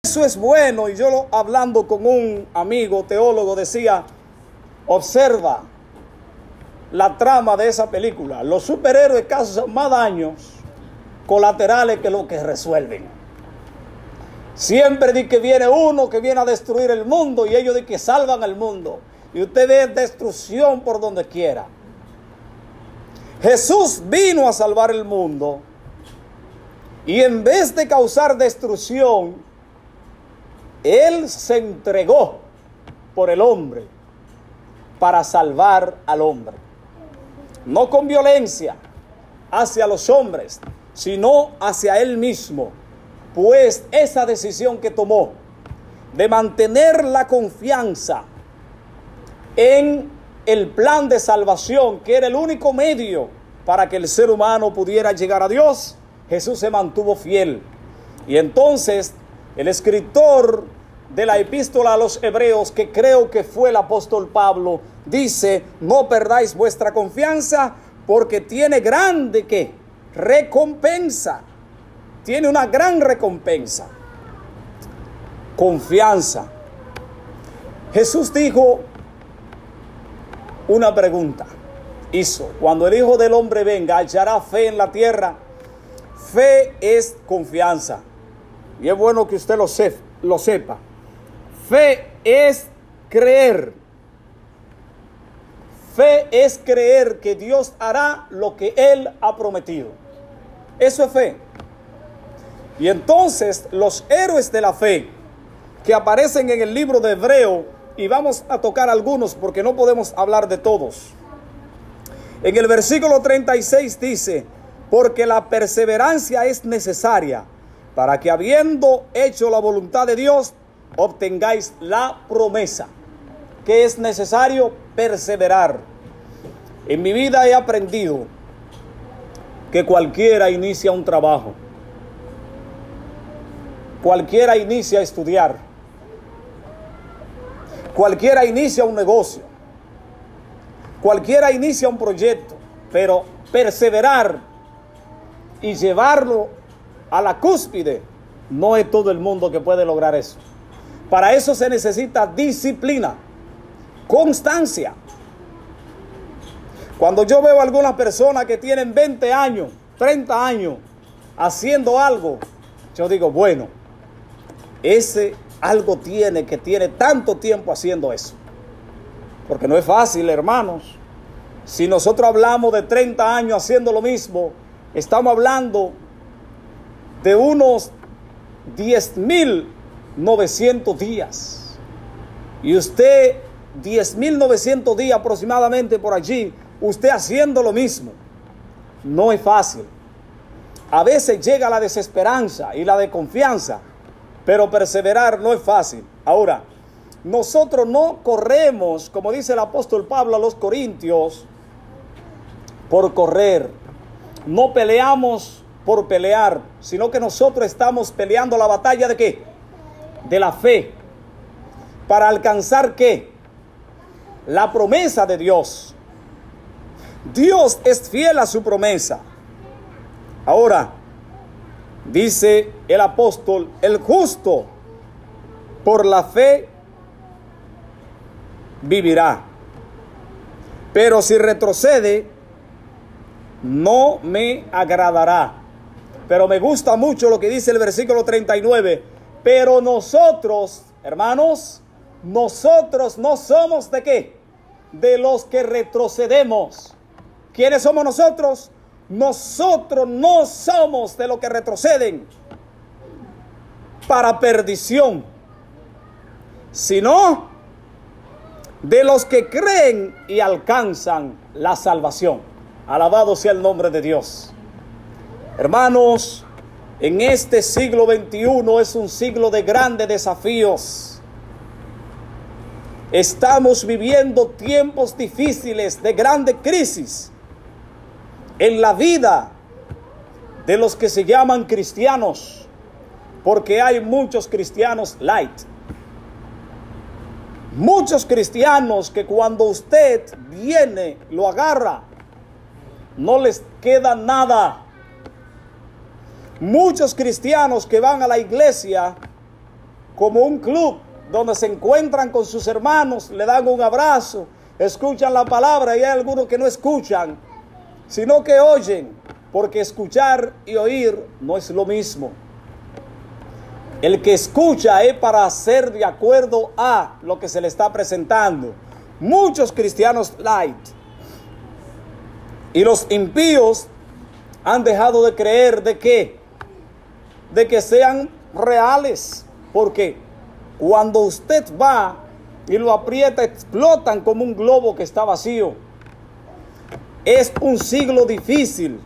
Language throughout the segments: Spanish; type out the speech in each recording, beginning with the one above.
Eso es bueno. Y yo hablando con un amigo teólogo decía, observa la trama de esa película. Los superhéroes causan más daños colaterales que lo que resuelven. Siempre di que viene uno que viene a destruir el mundo y ellos di que salvan al mundo. Y usted ve destrucción por donde quiera. Jesús vino a salvar el mundo y en vez de causar destrucción, Él se entregó por el hombre para salvar al hombre. No con violencia hacia los hombres, sino hacia Él mismo. Pues esa decisión que tomó de mantener la confianza en el plan de salvación, que era el único medio para que el ser humano pudiera llegar a Dios, Jesús se mantuvo fiel. Y entonces el escritor de la epístola a los Hebreos, que creo que fue el apóstol Pablo, dice: no perdáis vuestra confianza, porque tiene grande ¿qué? Recompensa. Tiene una gran recompensa. Confianza. Jesús dijo una pregunta. Hizo: cuando el Hijo del Hombre venga, ¿hallará fe en la tierra? Fe es confianza. Y es bueno que usted lo sepa. Fe es creer. Fe es creer que Dios hará lo que Él ha prometido. Eso es fe. Y entonces los héroes de la fe que aparecen en el libro de Hebreo, y vamos a tocar algunos porque no podemos hablar de todos. En el versículo 36 dice: porque la perseverancia es necesaria para que, habiendo hecho la voluntad de Dios, obtengáis la promesa. ¿Qué es necesario? Perseverar. En mi vida he aprendido que cualquiera inicia un trabajo. Cualquiera inicia a estudiar. Cualquiera inicia un negocio. Cualquiera inicia un proyecto. Pero perseverar y llevarlo a la cúspide, no es todo el mundo que puede lograr eso. Para eso se necesita disciplina, constancia. Cuando yo veo a algunas personas que tienen 20 años, 30 años haciendo algo, yo digo, bueno, ese algo tiene que tiene tanto tiempo haciendo eso. Porque no es fácil, hermanos. Si nosotros hablamos de 30 años haciendo lo mismo, estamos hablando de unos 10.900 días. Y usted, 10.900 días aproximadamente por allí, usted haciendo lo mismo. No es fácil. A veces llega la desesperanza y la desconfianza, pero perseverar no es fácil. Ahora, nosotros no corremos, como dice el apóstol Pablo a los Corintios, por correr. No peleamos por pelear, sino que nosotros estamos peleando la batalla ¿de qué? De la fe. ¿Para alcanzar qué? La promesa de Dios. Dios es fiel a su promesa. Ahora, dice el apóstol: el justo por la fe vivirá. Pero si retrocede, no me agradará. Pero me gusta mucho lo que dice el versículo 39. Pero nosotros, hermanos, nosotros no somos ¿de qué? De los que retrocedemos. ¿Quiénes somos nosotros? Nosotros no somos de los que retroceden para perdición, sino de los que creen y alcanzan la salvación. Alabado sea el nombre de Dios. Hermanos, en este siglo XXI es un siglo de grandes desafíos. Estamos viviendo tiempos difíciles de grande crisis en la vida de los que se llaman cristianos, porque hay muchos cristianos light. Muchos cristianos que cuando usted viene, lo agarra, no les queda nada. Muchos cristianos que van a la iglesia como un club donde se encuentran con sus hermanos, le dan un abrazo, escuchan la palabra, y hay algunos que no escuchan, sino que oyen, porque escuchar y oír no es lo mismo. El que escucha es para hacer de acuerdo a lo que se le está presentando. Muchos cristianos light y los impíos han dejado de creer de que sean reales, porque cuando usted va y lo aprieta, explotan como un globo que está vacío. Es un siglo difícil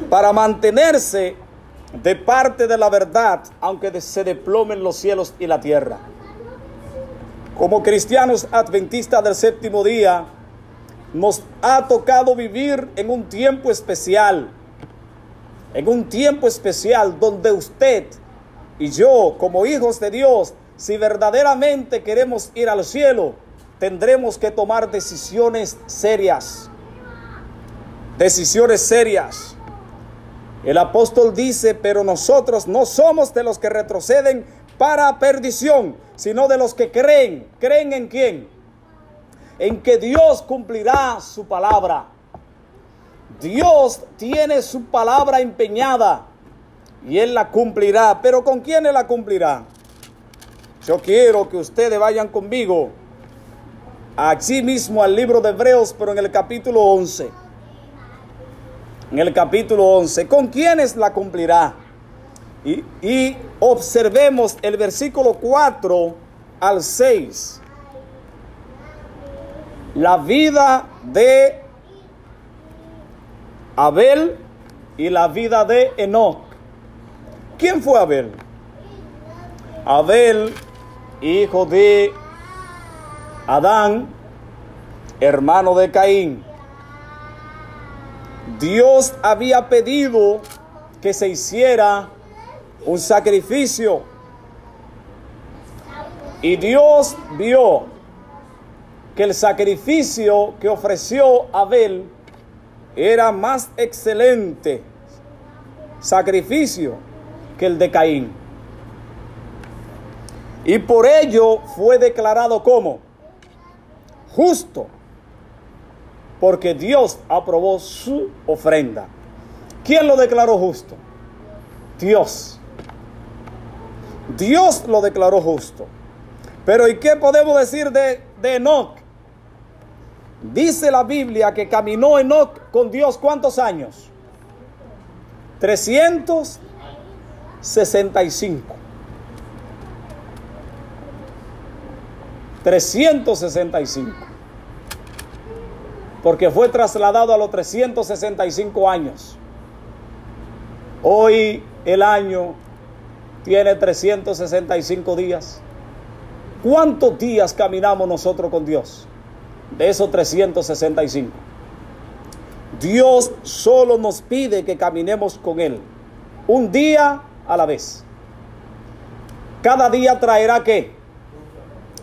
para mantenerse de parte de la verdad, aunque se desplomen los cielos y la tierra. Como cristianos adventistas del séptimo día, nos ha tocado vivir en un tiempo especial, donde usted y yo, como hijos de Dios, si verdaderamente queremos ir al cielo, tendremos que tomar decisiones serias. El apóstol dice: pero nosotros no somos de los que retroceden para perdición, sino de los que creen. ¿Creen en quién? En que Dios cumplirá su palabra. Dios tiene su palabra empeñada y Él la cumplirá. ¿Pero con quién Él la cumplirá? Yo quiero que ustedes vayan conmigo allí mismo al libro de Hebreos, pero en el capítulo 11. ¿Con quiénes la cumplirá? Y observemos el versículo 4 al 6. La vida de Abel y la vida de Enoc. ¿Quién fue Abel? Abel, hijo de Adán, hermano de Caín. Dios había pedido que se hiciera un sacrificio, y Dios vio que el sacrificio que ofreció Abel era más excelente sacrificio que el de Caín, y por ello fue declarado como justo, porque Dios aprobó su ofrenda. ¿Quién lo declaró justo? Dios. Dios lo declaró justo. Pero ¿y qué podemos decir de Enoc? Dice la Biblia que caminó Enoc con Dios, ¿cuántos años? 365. 365. Porque fue trasladado a los 365 años. Hoy el año tiene 365 días. ¿Cuántos días caminamos nosotros con Dios de esos 365? Dios solo nos pide que caminemos con Él un día a la vez. Cada día traerá ¿qué?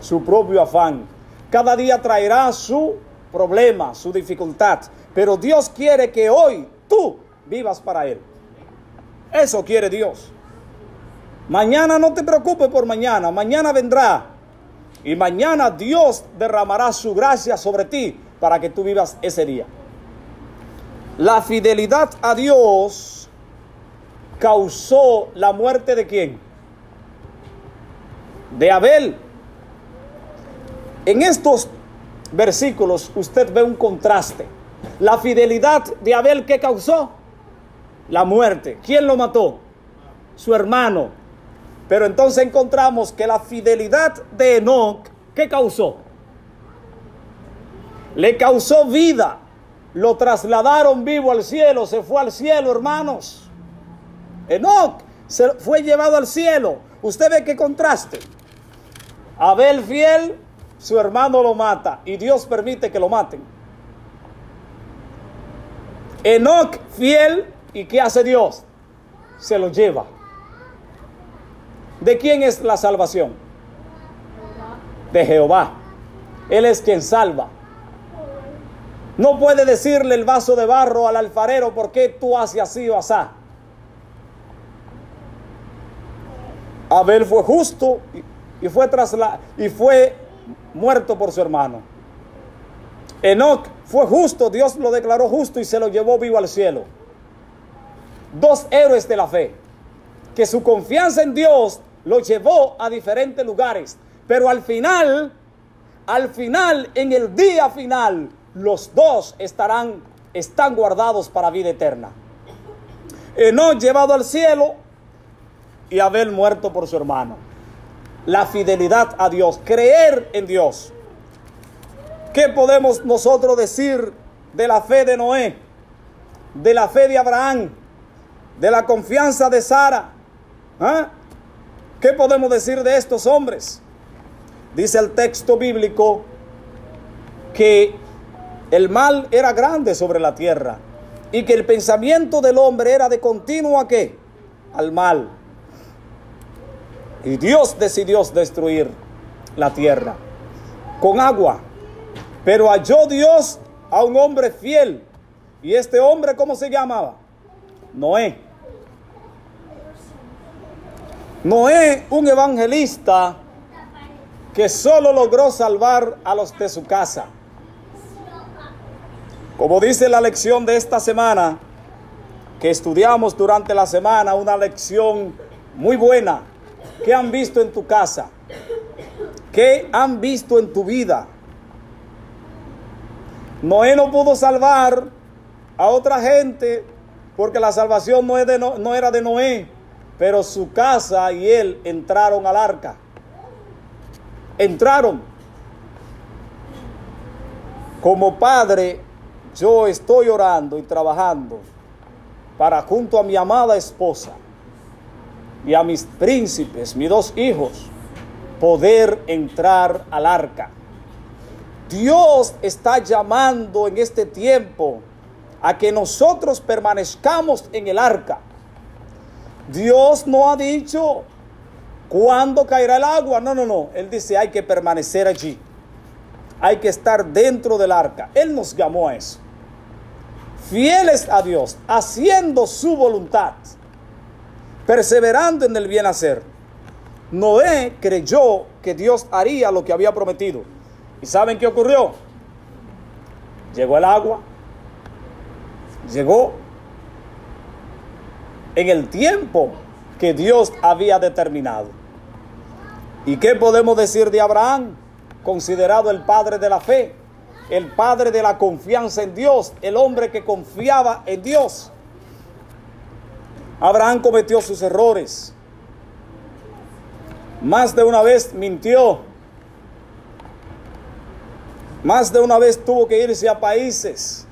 Su propio afán. Cada día traerá su problema, su dificultad. Pero Dios quiere que hoy tú vivas para Él. Eso quiere Dios. Mañana no te preocupes por mañana. Mañana vendrá. Y mañana Dios derramará su gracia sobre ti para que tú vivas ese día. La fidelidad a Dios causó la muerte ¿de quién? De Abel. En estos versículos usted ve un contraste. La fidelidad de Abel, ¿qué causó? La muerte. ¿Quién lo mató? Su hermano. Pero entonces encontramos que la fidelidad de Enoc, ¿qué causó? Le causó vida. Lo trasladaron vivo al cielo. Se fue al cielo, hermanos. Enoc se fue llevado al cielo. Usted ve qué contraste. Abel fiel, su hermano lo mata y Dios permite que lo maten. Enoc fiel, ¿y qué hace Dios? Se lo lleva. ¿De quién es la salvación? De Jehová. Él es quien salva. No puede decirle el vaso de barro al alfarero: ¿por qué tú haces así o asá? Abel fue justo y fue muerto por su hermano. Enoc fue justo, Dios lo declaró justo y se lo llevó vivo al cielo. Dos héroes de la fe, que su confianza en Dios lo llevó a diferentes lugares, pero al final, en el día final, los dos están guardados para vida eterna. Enoc llevado al cielo y Abel muerto por su hermano. La fidelidad a Dios, creer en Dios. ¿Qué podemos nosotros decir de la fe de Noé, de la fe de Abraham, de la confianza de Sara? ¿Qué podemos decir de estos hombres? Dice el texto bíblico que el mal era grande sobre la tierra y que el pensamiento del hombre era de continuo ¿a qué? Al mal. Y Dios decidió destruir la tierra con agua. Pero halló Dios a un hombre fiel. ¿Y este hombre cómo se llamaba? Noé. Noé, un evangelista que solo logró salvar a los de su casa. Como dice la lección de esta semana, que estudiamos durante la semana, una lección muy buena. ¿Qué han visto en tu casa? ¿Qué han visto en tu vida? Noé no pudo salvar a otra gente porque la salvación no era de Noé, pero su casa y él entraron al arca. Entraron. Como padre, yo estoy orando y trabajando para, junto a mi amada esposa y a mis príncipes, mis dos hijos, poder entrar al arca. Dios está llamando en este tiempo a que nosotros permanezcamos en el arca. Dios no ha dicho cuándo caerá el agua. No. Él dice hay que permanecer allí. Hay que estar dentro del arca. Él nos llamó a eso. Fieles a Dios, haciendo su voluntad, perseverando en el bien hacer. Noé creyó que Dios haría lo que había prometido. ¿Y saben qué ocurrió? Llegó el agua. Llegó en el tiempo que Dios había determinado. ¿Y qué podemos decir de Abraham? Considerado el padre de la fe, el padre de la confianza en Dios, el hombre que confiaba en Dios. Abraham cometió sus errores. Más de una vez mintió. Más de una vez tuvo que irse a países,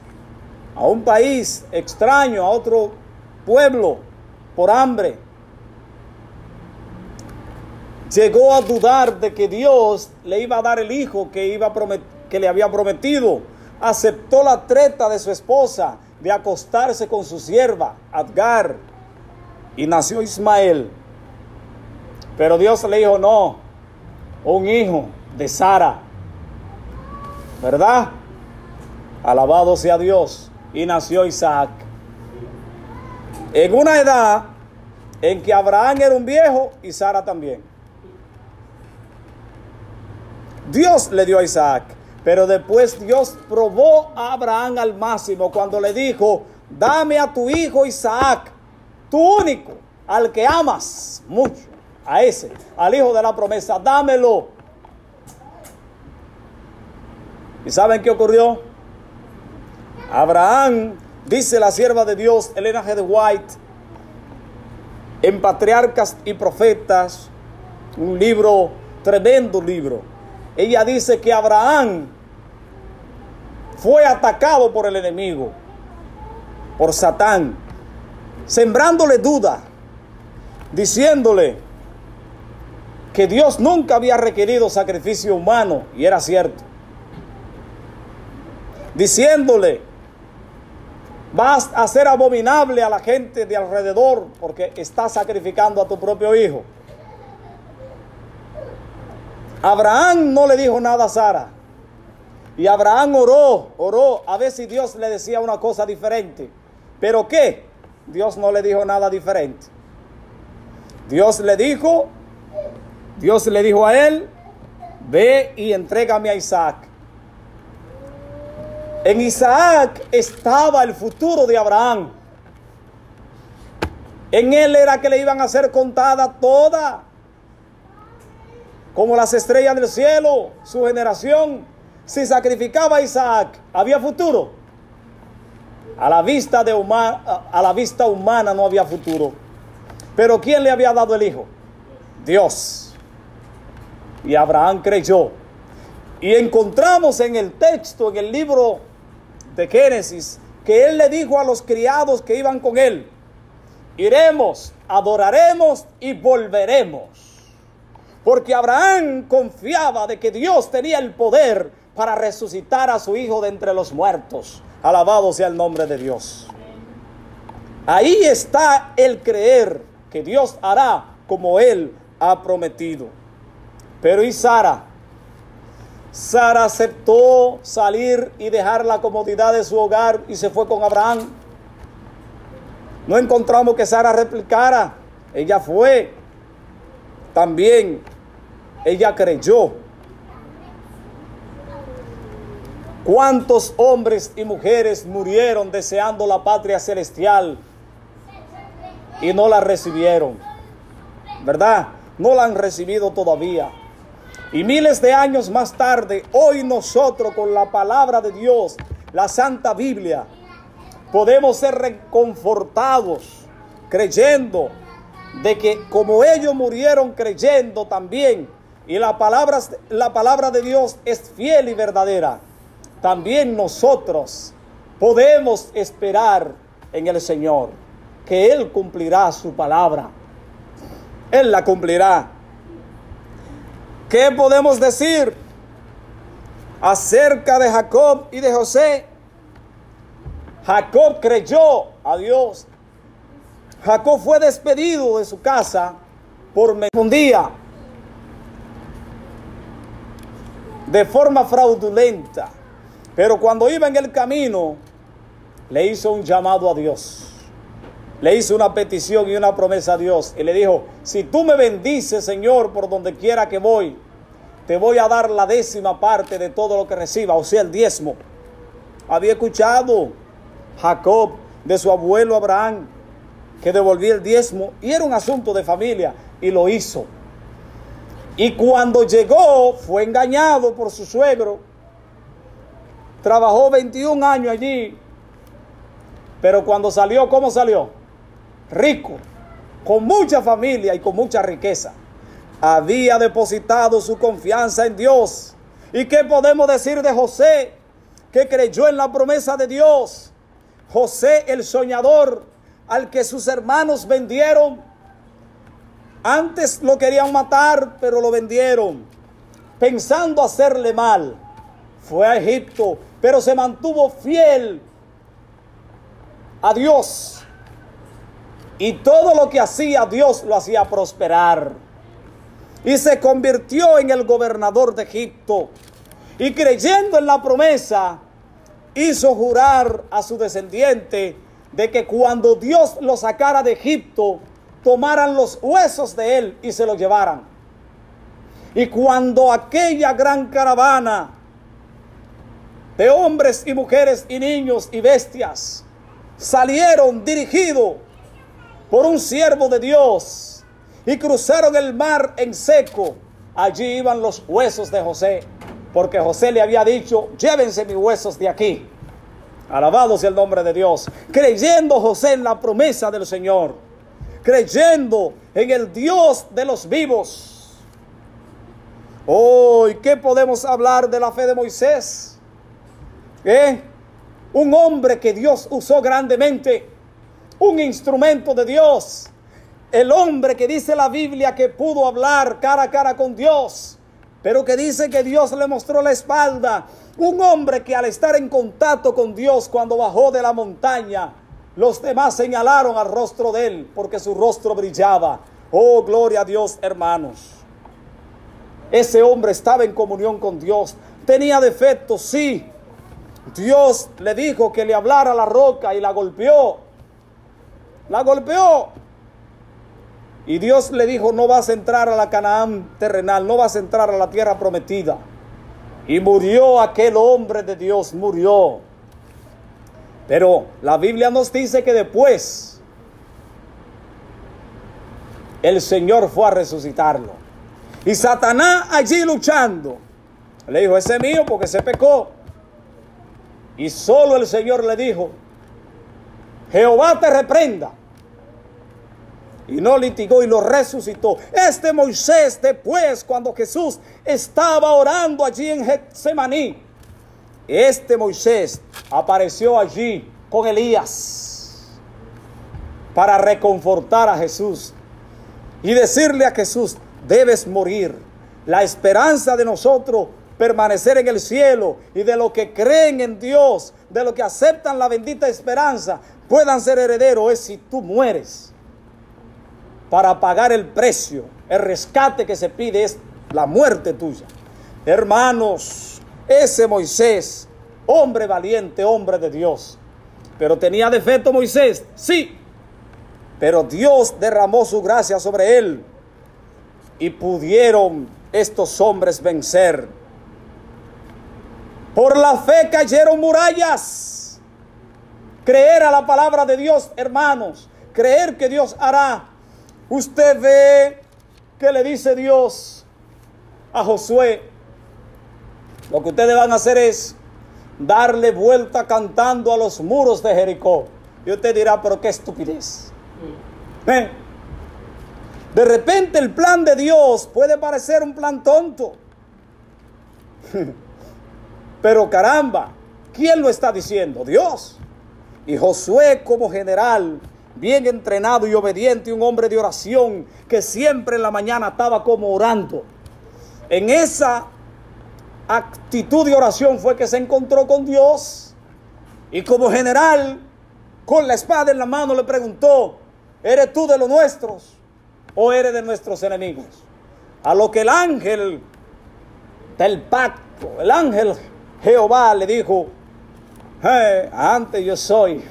a un país extraño, a otro pueblo, por hambre. Llegó a dudar de que Dios le iba a dar el hijo que le había prometido. Aceptó la treta de su esposa de acostarse con su sierva, Agar, y nació Ismael. Pero Dios le dijo, no, un hijo de Sara. ¿Verdad? Alabado sea Dios. Y nació Isaac. En una edad en que Abraham era un viejo y Sara también. Dios le dio a Isaac. Pero después Dios probó a Abraham al máximo cuando le dijo, dame a tu hijo Isaac, tu único, al que amas mucho, a ese, al hijo de la promesa, dámelo. ¿Y saben qué ocurrió? Abraham, dice la sierva de Dios, Elena G. White, en Patriarcas y Profetas, un libro, tremendo libro. Ella dice que Abraham fue atacado por el enemigo, por Satán, sembrándole duda, diciéndole que Dios nunca había requerido sacrificio humano, y era cierto. Diciéndole, vas a ser abominable a la gente de alrededor porque estás sacrificando a tu propio hijo. Abraham no le dijo nada a Sara. Y Abraham oró a ver si Dios le decía una cosa diferente. ¿Pero qué? Dios no le dijo nada diferente. Dios le dijo Dios le dijo a él: ve y entrégame a Isaac. En Isaac estaba el futuro de Abraham. En él era que le iban a ser contada toda, como las estrellas del cielo, su generación. Si sacrificaba a Isaac, ¿había futuro? A la vista humana no había futuro. Pero ¿quién le había dado el hijo? Dios. Y Abraham creyó. Y encontramos en el texto, en el libro de Génesis, que él le dijo a los criados que iban con él: iremos, adoraremos y volveremos. Porque Abraham confiaba de que Dios tenía el poder para resucitar a su hijo de entre los muertos. Alabado sea el nombre de Dios. Ahí está el creer que Dios hará como él ha prometido. Pero ¿y Sara? Sara aceptó salir y dejar la comodidad de su hogar y se fue con Abraham. No encontramos que Sara replicara. Ella fue también. Ella creyó. ¿Cuántos hombres y mujeres murieron deseando la patria celestial y no la recibieron? ¿Verdad? No la han recibido todavía. Y miles de años más tarde, hoy nosotros con la palabra de Dios, la Santa Biblia, podemos ser reconfortados creyendo de que como ellos murieron creyendo también, y la palabra de Dios es fiel y verdadera, también nosotros podemos esperar en el Señor, que Él cumplirá su palabra. Él la cumplirá. ¿Qué podemos decir acerca de Jacob y de José? Jacob creyó a Dios. Jacob fue despedido de su casa por un día de forma fraudulenta. Pero cuando iba en el camino, le hizo un llamado a Dios. Le hizo una petición y una promesa a Dios. Y le dijo: si tú me bendices, Señor, por donde quiera que voy, te voy a dar la 10ª parte de todo lo que reciba, o sea, el diezmo. Había escuchado Jacob de su abuelo Abraham que devolvía el diezmo, y era un asunto de familia, y lo hizo. Y cuando llegó, fue engañado por su suegro. Trabajó 21 años allí, pero cuando salió, ¿cómo salió? Rico, con mucha familia y con mucha riqueza. Había depositado su confianza en Dios. ¿Y qué podemos decir de José, que creyó en la promesa de Dios? José, el soñador, al que sus hermanos vendieron. Antes lo querían matar, pero lo vendieron, pensando hacerle mal. Fue a Egipto, pero se mantuvo fiel a Dios. Y todo lo que hacía, Dios lo hacía prosperar. Y se convirtió en el gobernador de Egipto. Y creyendo en la promesa, hizo jurar a su descendiente de que cuando Dios lo sacara de Egipto, tomaran los huesos de él y se los llevaran. Y cuando aquella gran caravana de hombres y mujeres y niños y bestias salieron dirigidos por un siervo de Dios y cruzaron el mar en seco, allí iban los huesos de José, porque José le había dicho: llévense mis huesos de aquí. Alabado sea el nombre de Dios. Creyendo José en la promesa del Señor, creyendo en el Dios de los vivos. Hoy, ¿qué podemos hablar de la fe de Moisés? Un hombre que Dios usó grandemente, un instrumento de Dios, el hombre que dice la Biblia que pudo hablar cara a cara con Dios, pero que dice que Dios le mostró la espalda, un hombre que al estar en contacto con Dios cuando bajó de la montaña, los demás señalaron al rostro de él porque su rostro brillaba. Oh, gloria a Dios, hermanos. Ese hombre estaba en comunión con Dios, tenía defectos, sí. Dios le dijo que le hablara a la roca y la golpeó. La golpeó. Y Dios le dijo, no vas a entrar a la Canaán terrenal, no vas a entrar a la tierra prometida. Y murió aquel hombre de Dios, murió. Pero la Biblia nos dice que después el Señor fue a resucitarlo. Y Satanás allí luchando, le dijo, ese es mío porque se pecó. Y solo el Señor le dijo, Jehová te reprenda. Y no litigó y lo resucitó. Este Moisés, después, cuando Jesús estaba orando allí en Getsemaní, este Moisés apareció allí con Elías para reconfortar a Jesús y decirle a Jesús, debes morir. La esperanza de nosotros permanecer en el cielo y de los que creen en Dios, de los que aceptan la bendita esperanza, puedan ser herederos, es si tú mueres. Para pagar el precio, el rescate que se pide es la muerte tuya. Hermanos, ese Moisés, hombre valiente, hombre de Dios. Pero tenía defecto Moisés, sí. Pero Dios derramó su gracia sobre él. Y pudieron estos hombres vencer. Por la fe cayeron murallas. Creer a la palabra de Dios, hermanos. Creer que Dios hará. Usted ve que le dice Dios a Josué, lo que ustedes van a hacer es darle vuelta cantando a los muros de Jericó. Y usted dirá, pero qué estupidez. De repente el plan de Dios puede parecer un plan tonto. Pero caramba, ¿quién lo está diciendo? Dios. Y Josué como general, bien entrenado y obediente, un hombre de oración que siempre en la mañana estaba como orando. En esa actitud de oración fue que se encontró con Dios. Y como general, con la espada en la mano, le preguntó, ¿eres tú de los nuestros o eres de nuestros enemigos? A lo que el ángel del pacto, el ángel Jehová le dijo, antes yo soy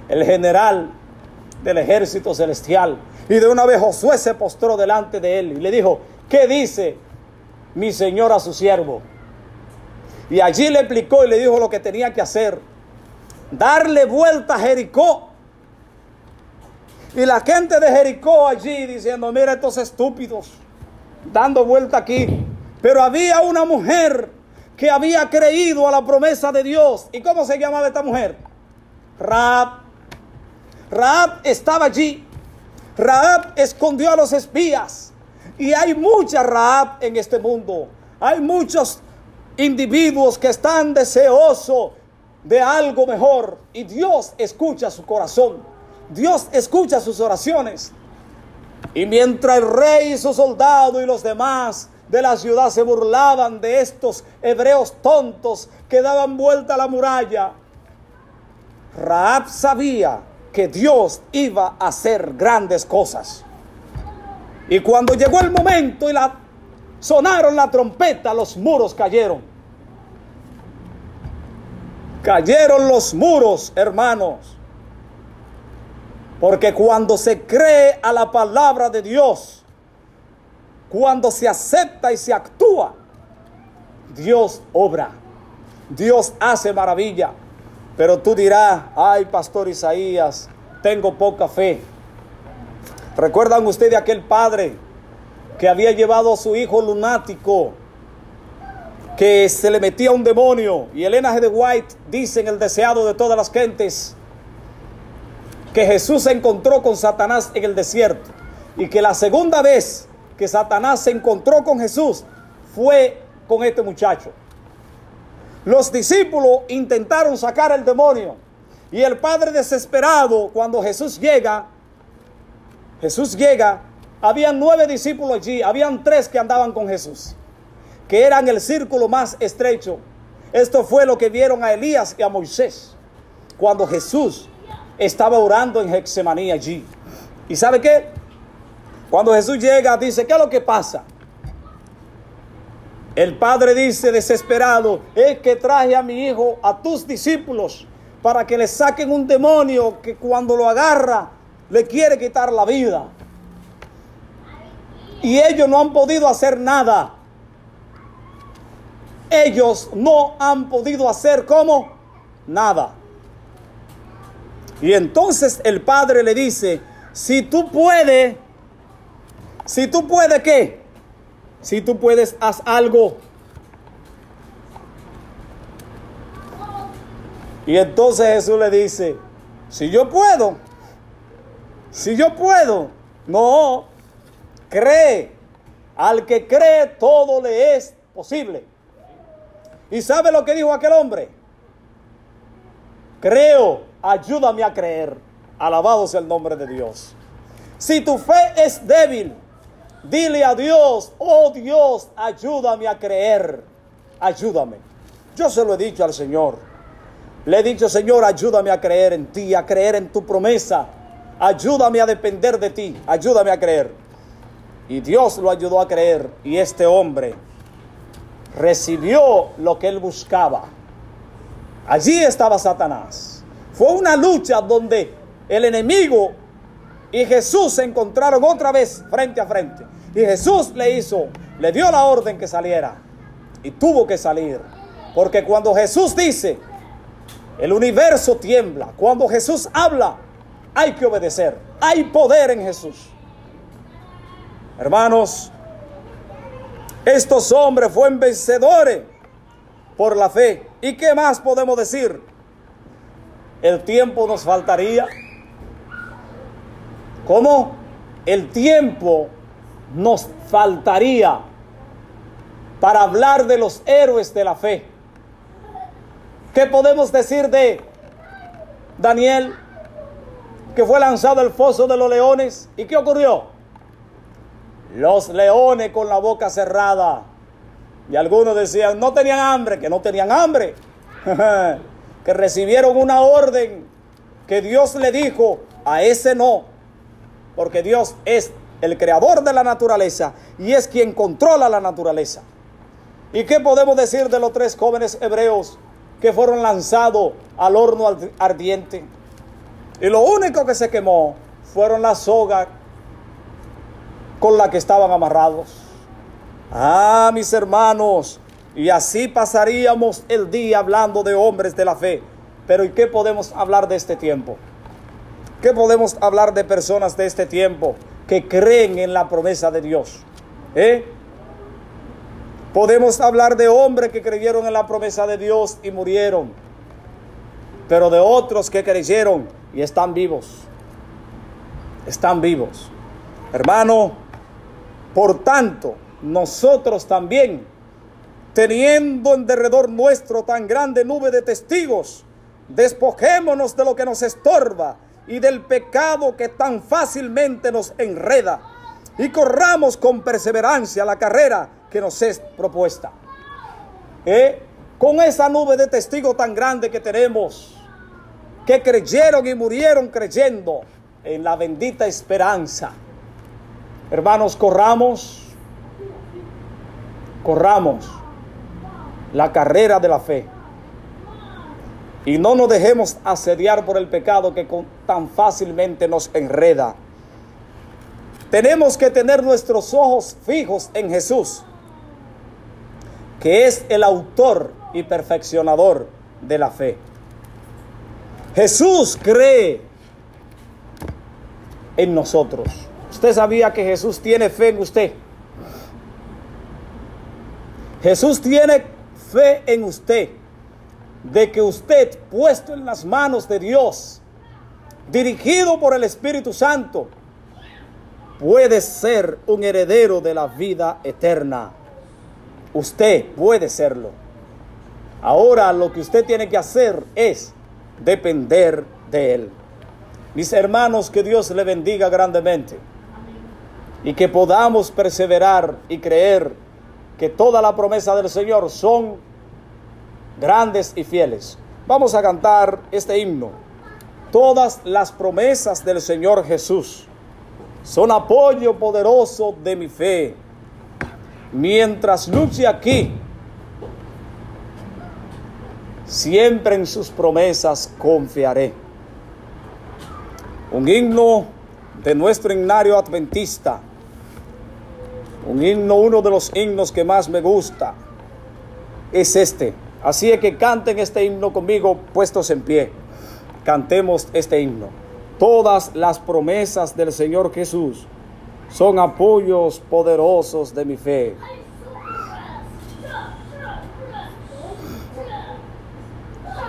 el general del ejército celestial. Y de una vez Josué se postró delante de él y le dijo, ¿qué dice mi señor a su siervo? Y allí le explicó y le dijo lo que tenía que hacer: darle vuelta a Jericó. Y la gente de Jericó allí diciendo, mira estos estúpidos dando vuelta aquí. Pero había una mujer que había creído a la promesa de Dios. ¿Y cómo se llamaba esta mujer? Rahab. Rahab estaba allí. Rahab escondió a los espías. Y hay mucha Rahab en este mundo. Hay muchos individuos que están deseosos de algo mejor. Y Dios escucha su corazón. Dios escucha sus oraciones. Y mientras el rey y su soldado y los demás de la ciudad se burlaban de estos hebreos tontos que daban vuelta a la muralla, Rahab sabía que Dios iba a hacer grandes cosas. Y cuando llegó el momento y sonaron la trompeta, los muros cayeron. Cayeron los muros, hermanos. Porque cuando se cree a la palabra de Dios, cuando se acepta y se actúa, Dios obra, Dios hace maravilla. Pero tú dirás, ay, pastor Isaías, tengo poca fe. ¿Recuerdan ustedes aquel padre que había llevado a su hijo lunático, que se le metía un demonio? Y Elena G. de White dice en El deseado de todas las gentes que Jesús se encontró con Satanás en el desierto, y que la segunda vez que Satanás se encontró con Jesús fue con este muchacho. Los discípulos intentaron sacar el demonio, y el padre desesperado, cuando Jesús llega, habían 9 discípulos allí, habían 3 que andaban con Jesús, que eran el círculo más estrecho. Esto fue lo que vieron a Elías y a Moisés cuando Jesús estaba orando en Getsemaní allí. ¿Y sabe qué? Cuando Jesús llega, dice, ¿qué es lo que pasa? El padre dice desesperado, es que traje a mi hijo a tus discípulos para que le saquen un demonio que cuando lo agarra le quiere quitar la vida. Y ellos no han podido hacer nada. Ellos no han podido hacer ¿cómo? Nada. Y entonces el padre le dice, si tú puedes, ¿qué? Si tú puedes, haz algo. Y entonces Jesús le dice, si yo puedo, no, cree, al que cree todo le es posible. ¿Y sabe lo que dijo aquel hombre? Creo, ayúdame a creer. Alabado sea el nombre de Dios. Si tu fe es débil, dile a Dios, oh Dios, ayúdame a creer. Ayúdame. Yo se lo he dicho al Señor. Le he dicho, Señor, ayúdame a creer en ti, a creer en tu promesa. Ayúdame a depender de ti, ayúdame a creer. Y Dios lo ayudó a creer. Y este hombre recibió lo que él buscaba. Allí estaba Satanás. Fue una lucha donde el enemigo y Jesús se encontraron otra vez frente a frente. Y Jesús le dio la orden que saliera. Y tuvo que salir. Porque cuando Jesús dice, el universo tiembla. Cuando Jesús habla, hay que obedecer. Hay poder en Jesús. Hermanos, estos hombres fueron vencedores por la fe. ¿Y qué más podemos decir? El tiempo nos faltaría. ¿Cómo? El tiempo nos faltaría para hablar de los héroes de la fe. ¿Qué podemos decir de Daniel, que fue lanzado al foso de los leones? ¿Y qué ocurrió? Los leones con la boca cerrada. Y algunos decían, no tenían hambre, que no tenían hambre. Que recibieron una orden que Dios le dijo, a ese no. Porque Dios es el creador de la naturaleza y es quien controla la naturaleza. ¿Y qué podemos decir de los 3 jóvenes hebreos que fueron lanzados al horno ardiente? Y lo único que se quemó fueron las sogas con las que estaban amarrados. Ah, mis hermanos, y así pasaríamos el día hablando de hombres de la fe. Pero ¿y qué podemos hablar de este tiempo? ¿Qué podemos hablar de personas de este tiempo que creen en la promesa de Dios? Podemos hablar de hombres que creyeron en la promesa de Dios y murieron, pero de otros que creyeron y están vivos. Están vivos. Hermano, por tanto, nosotros también, teniendo en derredor nuestro tan grande nube de testigos, despojémonos de lo que nos estorba y del pecado que tan fácilmente nos enreda, y corramos con perseverancia la carrera que nos es propuesta. Con esa nube de testigos tan grande que tenemos, que creyeron y murieron creyendo en la bendita esperanza. Hermanos, corramos la carrera de la fe. Y no nos dejemos asediar por el pecado que tan fácilmente nos enreda. Tenemos que tener nuestros ojos fijos en Jesús, que es el autor y perfeccionador de la fe. Jesús cree en nosotros. ¿Usted sabía que Jesús tiene fe en usted? Jesús tiene fe en usted, de que usted, puesto en las manos de Dios, dirigido por el Espíritu Santo, puede ser un heredero de la vida eterna. Usted puede serlo. Ahora lo que usted tiene que hacer es depender de Él. Mis hermanos, que Dios le bendiga grandemente y que podamos perseverar y creer que toda la promesa del Señor son grandes y fieles. Vamos a cantar este himno. Todas las promesas del Señor Jesús son apoyo poderoso de mi fe. Mientras luche aquí, siempre en sus promesas confiaré. Un himno de nuestro himnario adventista, Un himno, uno de los himnos que más me gusta es este. Así es que canten este himno conmigo, puestos en pie. Cantemos este himno. Todas las promesas del Señor Jesús son apoyos poderosos de mi fe.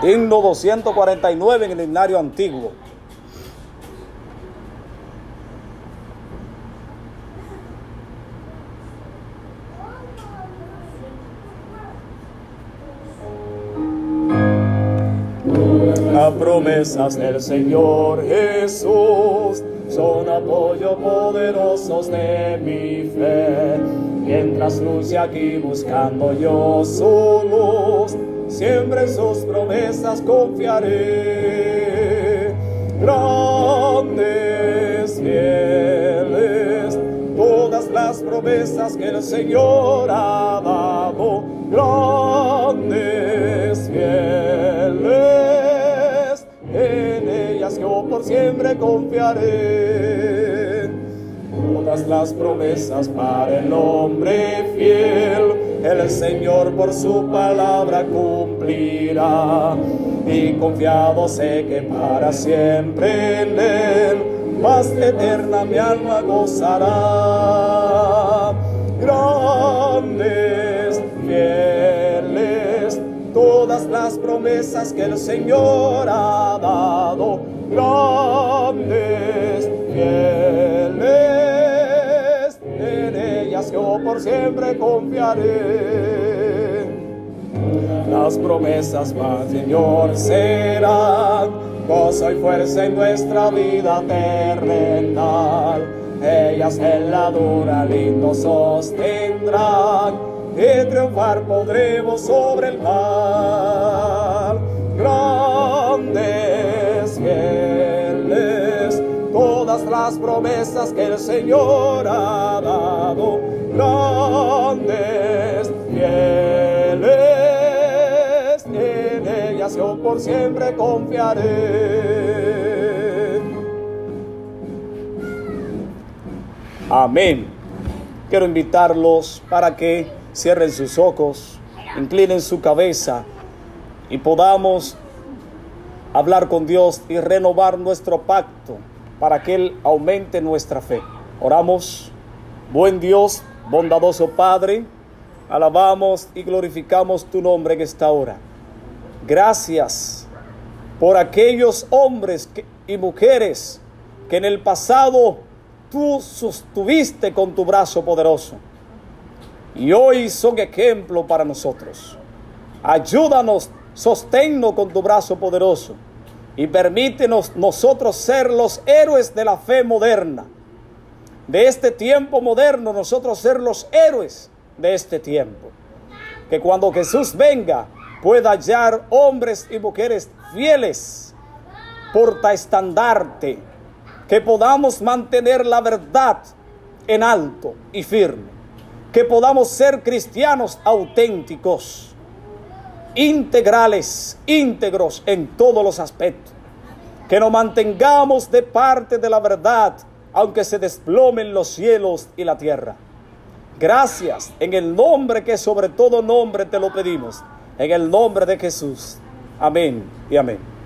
Himno 249 en el himnario antiguo. Las promesas del Señor Jesús son apoyos poderosos de mi fe. Mientras luce aquí buscando yo su luz, siempre en sus promesas confiaré. Grandes, fieles, todas las promesas que el Señor ha dado. Grandes, fieles, en ellas yo por siempre confiaré. Todas las promesas para el hombre fiel, el Señor por su palabra cumplirá. Y confiado sé que para siempre en Él, paz eterna mi alma gozará. Grandes, fieles, todas las promesas que el Señor ha dado. Grandes, fieles, en ellas yo por siempre confiaré. Las promesas para el Señor serán gozo y fuerza en nuestra vida terrenal. Ellas en la dura lid nos sostendrán y triunfar podremos sobre el mal. Grandes, fieles, todas las promesas que el Señor ha dado. Grandes, fieles, en ellas yo por siempre confiaré. Amén. Quiero invitarlos para que cierren sus ojos, inclinen su cabeza y podamos hablar con Dios y renovar nuestro pacto para que Él aumente nuestra fe. Oramos. Buen Dios, bondadoso Padre, alabamos y glorificamos tu nombre en esta hora. Gracias por aquellos hombres y mujeres que en el pasado tú sostuviste con tu brazo poderoso y hoy son ejemplo para nosotros. Ayúdanos, sosténnos con tu brazo poderoso y permítenos nosotros ser los héroes de la fe moderna. De este tiempo moderno, nosotros ser los héroes de este tiempo. Que cuando Jesús venga, pueda hallar hombres y mujeres fieles, portaestandarte, que podamos mantener la verdad en alto y firme, que podamos ser cristianos auténticos, integrales, íntegros en todos los aspectos, que nos mantengamos de parte de la verdad, aunque se desplomen los cielos y la tierra. Gracias, en el nombre que sobre todo nombre te lo pedimos, en el nombre de Jesús. Amén y amén.